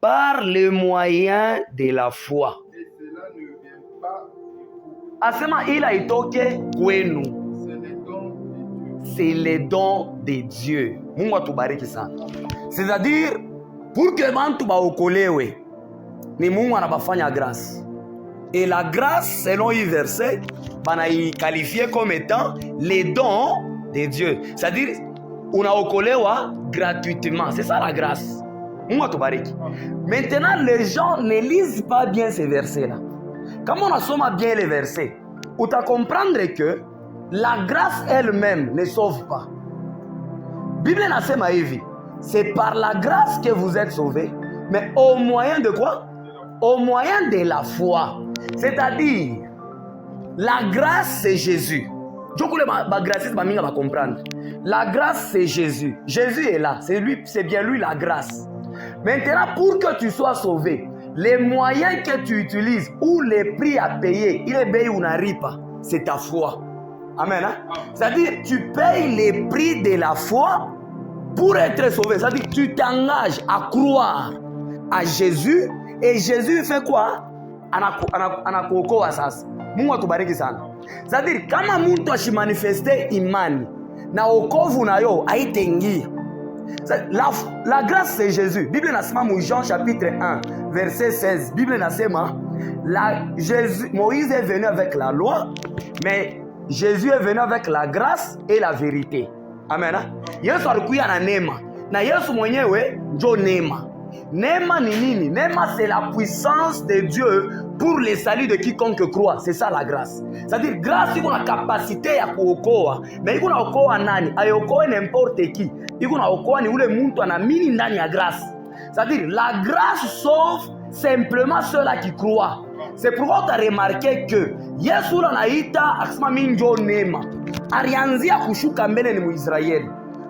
par le moyen de la foi. Et cela ne vient pas de vous. Asema ila itoke kwenu. C'est le don de Dieu. C'est le don de Dieu. Mungu atubariki sana. C'est-à-dire, pour que bantu baokolewe, ni Mungu anabafanya grâce. Et la grâce, selon un verset, banayi qualifié comme étant les dons de Dieu. C'est-à-dire, unaokolewa gratuitement. C'est ça la grâce. Mungu atubariki. Maintenant, les gens ne lisent pas bien ces versets-là. Quand on assomme bien les versets, on va comprendre que la grâce elle-même ne sauve pas. Bible nasema hivi, c'est par la grâce que vous êtes sauvés, mais au moyen de quoi? Au moyen de la foi. C'est-à-dire, la grâce c'est Jésus. Je voulais ma grâce, ma va comprendre. La grâce c'est Jésus. Jésus est là, c'est bien lui la grâce. Maintenant, pour que tu sois sauvé, les moyens que tu utilises ou les prix à payer, il est payé ou n'arrive pas, c'est ta foi. Amen. Hein? C'est-à-dire, tu payes les prix de la foi pour être sauvé. C'est-à-dire, tu t'engages à croire à Jésus et Jésus fait quoi? Anakoko asasa. Mungu atubariki sana. C'est-à-dire, kama mtu ashimanifeste imani na wokovu nayo haitengia. La grâce c'est Jésus. Bible nasema mu Jean chapitre 1 verset 16. Bible nasema Moïse est venu avec la loi, mais Jésus est venu avec la grâce et la vérité. Amen. Yesu alikuja na neema. Na Yesu mwenyewe ndio neema. Neema ni nini? Neema c'est la puissance de Dieu pour le salut de quiconque croit. C'est ça la grâce. C'est-à-dire grâce iko na capacité ya kuokoa. Mais iko na okoa nani? Ayokoe n'importe qui. Iko na okoa ni ule mtu anaamini ndani ya grâce. C'est-à-dire la grâce sauve simplement ceux-là qui croient. C'est pourquoi tu as remarqué que Yesu anaita akisema mimi ndio neema. Alianzia kushuka mbele ni Muisraeli.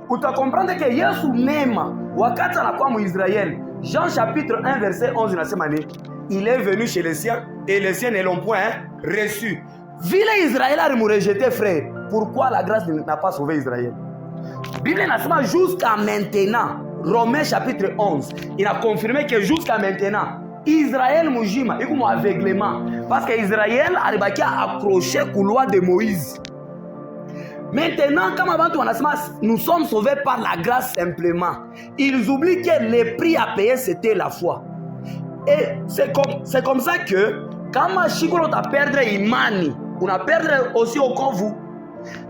Utakomprendre que Yesu neema wakati anakuwa Muisraeli. Jean chapitre 1 verset 11 nasema nini? Il est venu chez les siens et les siens ne l'ont point reçu. Vile Israël a rejeté, frère. Pourquoi la grâce n'a pas sauvé Israël? Bible nasema jusqu'à maintenant. Romains chapitre 11. Il a confirmé que jusqu'à maintenant, Israël mujima iko mu aveuglement parce que Israël alibaki accroché ku loi de Moïse. Maintenant, comme avant tout, nous sommes sauvés par la grâce simplement. Ils oublient que le prix à payer, c'était la foi. Et c'est comme ça que, quand on a perdu imani, on a perdu aussi au corps.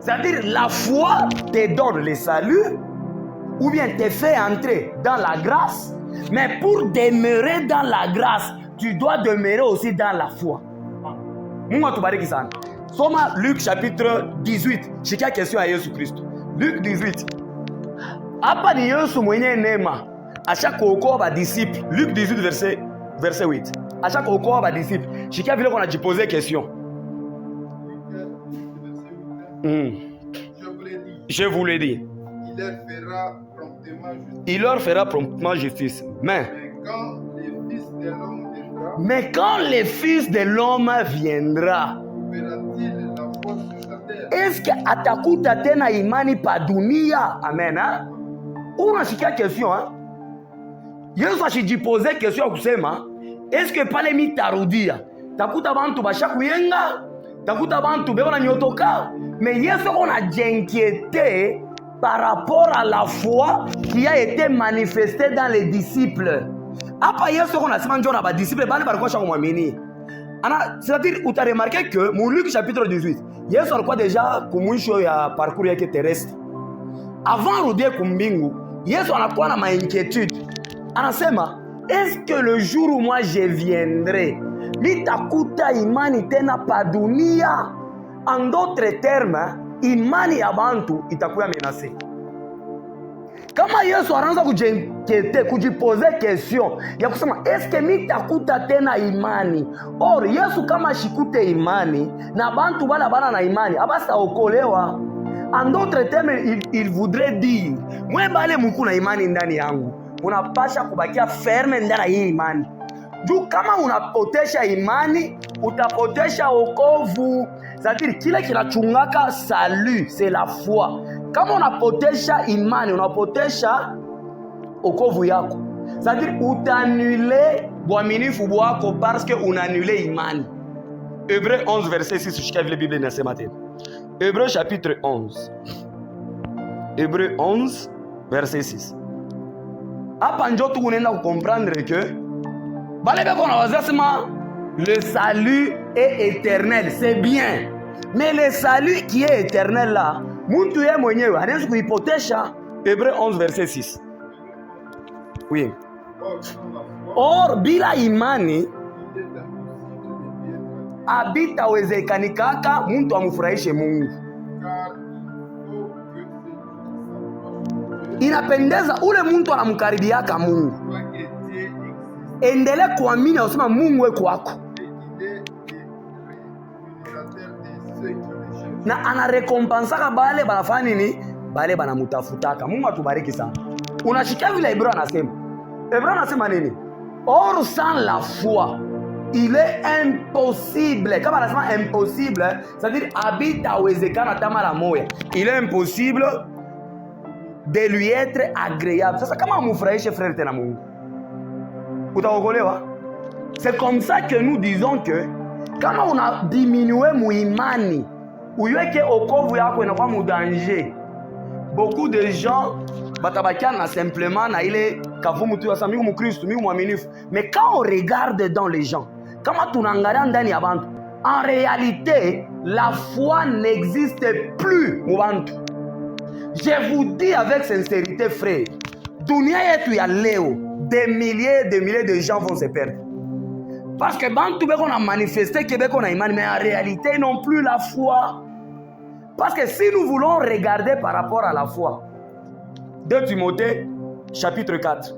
C'est-à-dire, la foi te donne le salut, ou bien te fait entrer dans la grâce, mais pour demeurer dans la grâce, tu dois demeurer aussi dans la foi. Mungu tubariki sana. Soma Luc chapitre 18. Shika question à Yesu Kristo. Luc 18. Hapa ni Yesu mwenye neema. Acha kuokoa ba disciples. Luc 18 verset 8. Acha kuokoa ba disciples. Shika vile qu'on a posé question. Je vous l'ai dit. Il leur fera promptement justice. Mais quand le Fils de l'homme viendra, est-ce que atakuta tena imani pa dunia? Amen. Hein? Unasikia question hein? Yesu ashijipose question ya kusema est-ce que pale mitarudia takuta bantu bashakuyenga, takuta bantu beko na nyotoka, mais Yesu on a d'inquiété par rapport à la foi qui a été manifestée dans les disciples. Apa Yesu on a sema njoo na ba disciples bali balikuwa shakumwamini. C'est-à-dire, vous avez remarqué que, mon Luc chapitre 18, Yesu alikuwa déjà kumwisho ya parcours yake terrestre. Avant rudie kumbingu, Yesu anakuwa na mainquiétude. Anasema, est-ce que le jour où moi je viendrai, nitakuta imani tena pa dunia? En d'autres termes, imani ya bantu itakuwa menacée. Kama Yesu anaanza kujipose question ya kusema est-ce que mitakuta tena imani? Or Yesu kama shikute imani na bantu bana na imani abasa okolewa. En d'autres termes, il voudrait dire mwe bale mku na imani ndani yangu, unapasha kubakia ferme ndani ya hii imani. Juu kama unapotesha imani, utapotesha wokovu. C'est-à-dire kile kinachungaka salut, c'est la foi. Kama unapotesha imani, unapotesha wokovu yako. C'est-à-dire utanule uaminifu wako parce que unanule imani. Hébreux 11 verset 6 jusqu'à la Bible inasema tena. Hébreux chapitre 11. Hébreux 11 verset 6. Hapa njo tu unaenda comprendre que bale beko na wazasema le salut est éternel, c'est bien. Mais le salut qui est éternel là, muntu ye mwenyewe anaweza kuipotesha. Hébreux 11 verset 6. Oui. Or bila imani habitawezekani kaka mtu amfurahishe Mungu. Inapendeza ule mtu anamkaribiaka Mungu. Endele kuamini usema Mungu weko wako. Na anarekompensaka bale banafanya nini? Bale banamutafutaka. Mungu atubariki sana. Unashikia vile Hebrew anasema. Hebrew anasema nini? Or sans la foi, il est impossible. Kama anasema impossible, c'est-à-dire habitawezekana tamara moya. Il est impossible de lui être agréable. Sasa kama umfurahishe frère tena Mungu, utaokolewa. C'est comme ça que nous disons que kama una diminué muimani, uyeke okovu yako inakuwa mu danger. Beaucoup de gens batabakiana simplement na ile kavumu tu ya mingu mkristo mingu mwaminifu. Mais quand on regarde dans les gens, kama tunaangalia ndani ya bantu, en réalité la foi n'existe plus mu bantu. Je vous dis avec sincérité frère, dunia yetu ya leo, des milliers de gens vont se perdre. Parce que bantu beko na manifester que beko na imani, mais en réalité ils n'ont plus la foi. Parce que si nous voulons regarder par rapport à la foi, 2 Timothée chapitre 4.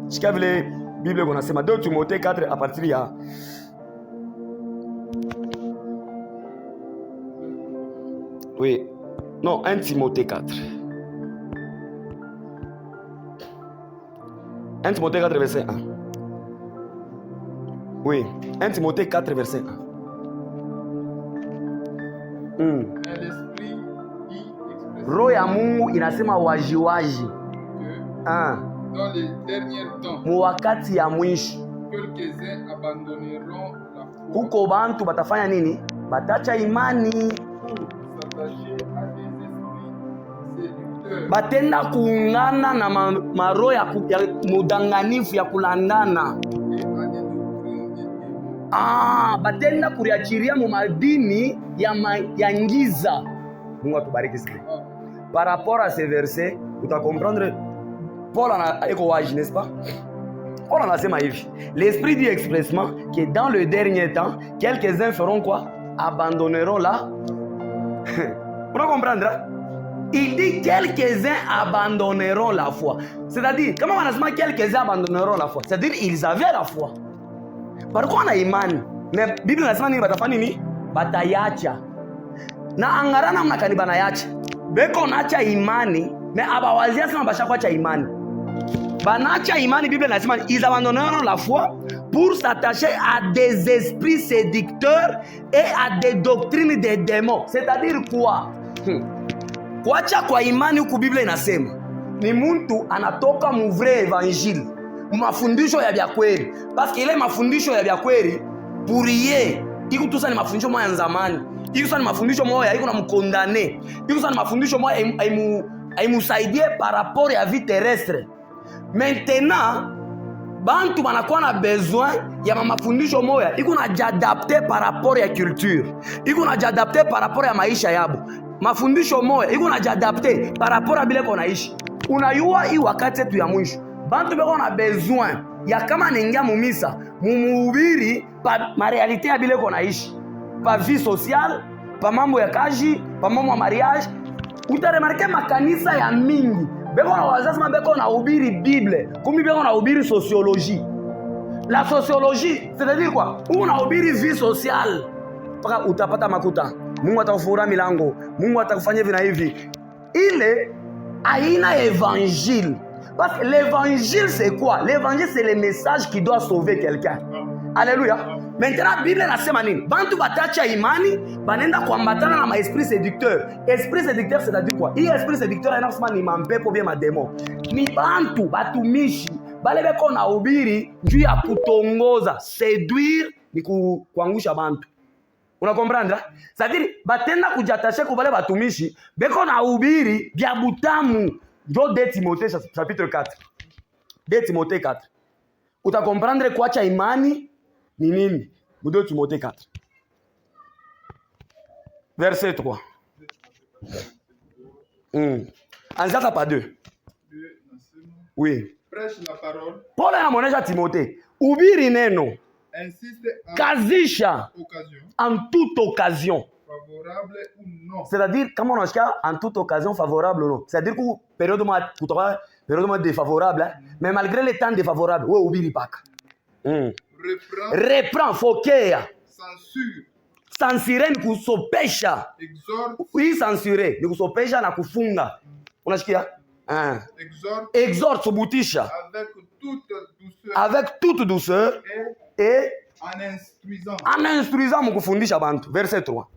Je vais la Bible qu'on a sema 2 Timothée 4 à partir de là. Oui. Non, 1 Timothée 4. 1 Timothée 4 verset 1. Oui, 1 Timothée 4 verset 1. Mais l'esprit dit expressément Roho ya Mungu inasema wajiwaji dans les derniers temps, mu wakati ya mwisho quelques-uns abandonneront la foi kuko bantu batafanya nini? Batacha imani, pour s'attacher à des esprits séducteurs batenda kuungana na maroho ya mudanganifu ya kulandana. et à des doctrines des démons. Batenda kuriachiria mu madini ya ngiza. Mungu atubariki sana. Par rapport à ces versets, tu vas comprendre Paul a écoage, n'est-ce pas? Paul en a dit hivi. L'esprit dit expressement que dans le dernier temps, quelques-uns feront quoi? Abandonneront la. Vous comprendre? Il dit quelques-uns abandonneront la foi. C'est-à-dire, comment on a dit quelques-uns abandonneront la foi? C'est-à-dire, ils avaient la foi. Par contre, on a imani. Mais la Bible a dit batafanya nini? Batayacha. Na angarana mnakani banayacha. Beko nacha imani, mais abawazia sana bashakwacha imani. Banacha imani, Bible inasema ils abandonneront la foi pour s'attacher à des esprits séducteurs et à des doctrines des démons. C'est-à-dire quoi? Kuacha kwa imani huku Bible inasema ni muntu anatoka mu vrai evangile, mafundisho ya vya kweli. Parce que ile mafundisho ya vya kweli pour yeye iko tu sana mafundisho moya ya zamani. Iko sana mafundisho moya iko na mkondane. Iko sana mafundisho moya aimusaidie par rapport à vie terrestre. Maintenant, bantu banakuwa na besoin ya mafundisho moya iko na jadapter par rapport ya culture. Iko na jadapter par rapport ya maisha yabo. Mafundisho moya iko na jadapter par rapport à bile ko naishi. Unayua hii wakati tu ya mwisho. Bantu beko na besoin ya kama ningia mumisa, mumuhubiri pa ma realite ya bile ko naishi. Pa vie sociale, pa mambo ya kazi, pa mambo ya mariage. Utaremarke makanisa ya mingi beko na wazazi beko na hubiri Bible, kumi beko na hubiri sociologie. La sociologie, c'est-à-dire quoi? Unahubiri vie sociale. Paka utapata makuta. Mungu atakufungua milango. Mungu atakufanyia hivi na hivi. Ile haina évangile. Parce que l'évangile c'est quoi? L'évangile c'est le message qui doit sauver quelqu'un. Alléluia. Maintenant Bible nasema nini? Bantu batacha imani, banenda kuambatana na maesprit séducteur. Esprit séducteur c'est-à-dire quoi? Hii esprit séducteur inasema ni mampepo bien mademo. Ni bantu batumishi bale beko na ubiri juu ya kutongoza. Séduire ni kuangusha bantu. Una comprendre? C'est-à-dire batenda kujatashe ku bale batumishi beko na ubiri bya butamu. Ndio 2 Timothée chapitre 4. 2 Timothée 4. Uta comprendre kuacha imani ni nini? 2 Timothée 4. Verset 3. Anzaka pas 2. Oui. Prêche la parole. Paul anamonesha Timothée, ubiri neno. Insiste Kazisha en toute occasion. Favorable ou non. C'est-à-dire, comment on dit en toute occasion favorable ou non? C'est-à-dire que période défavorable, hein? Mais malgré les temps défavorables, ouais, ubiri paka. Reprend, fokea. Censure. Censurer ni kusopesha. Exhorte. Oui, censurer ni kusopesha na kufunga. Unasikia? Exhorte, subutisha. Avec toute douceur. Et en instruisant mukufundisha bantu. Verset 3.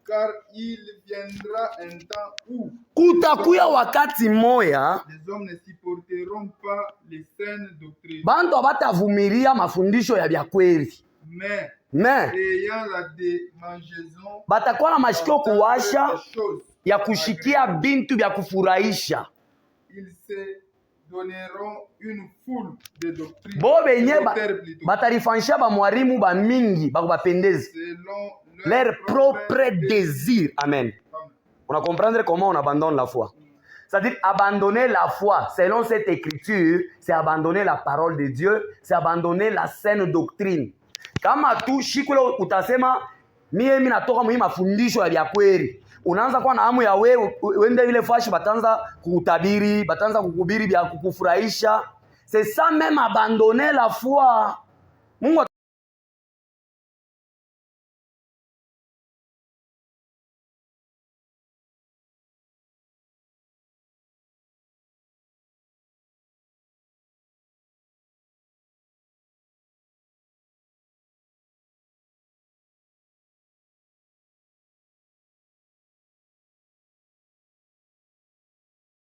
Car il viendra un temps où kutakuya wakati moya les hommes ne supporteront pas les saines doctrines. Bantu abatavumilia mafundisho ya vya kweli. Mais ayant la démangeaison, batakuwa na mashikio kuwasha ya kushikia bintu vya kufurahisha. Ils se donneront une foule de doctrines. Bo benye batarifanisha ba mwarimu ba mingi bakubapendezi leur propre désir. Amen. On a comprendre comment on abandonne la foi. C'est-à-dire abandonner la foi selon cette écriture, c'est abandonner la parole de Dieu, c'est abandonner la saine doctrine. Kama tu shikule utasema mimi natoka mwi mafundisho ya kweli, unaanza kuwa na hamu ya wewe uende ile fashi batanza kukutabiri, batanza kukubiri vya kukufurahisha. C'est ça même abandonner la foi. Mungu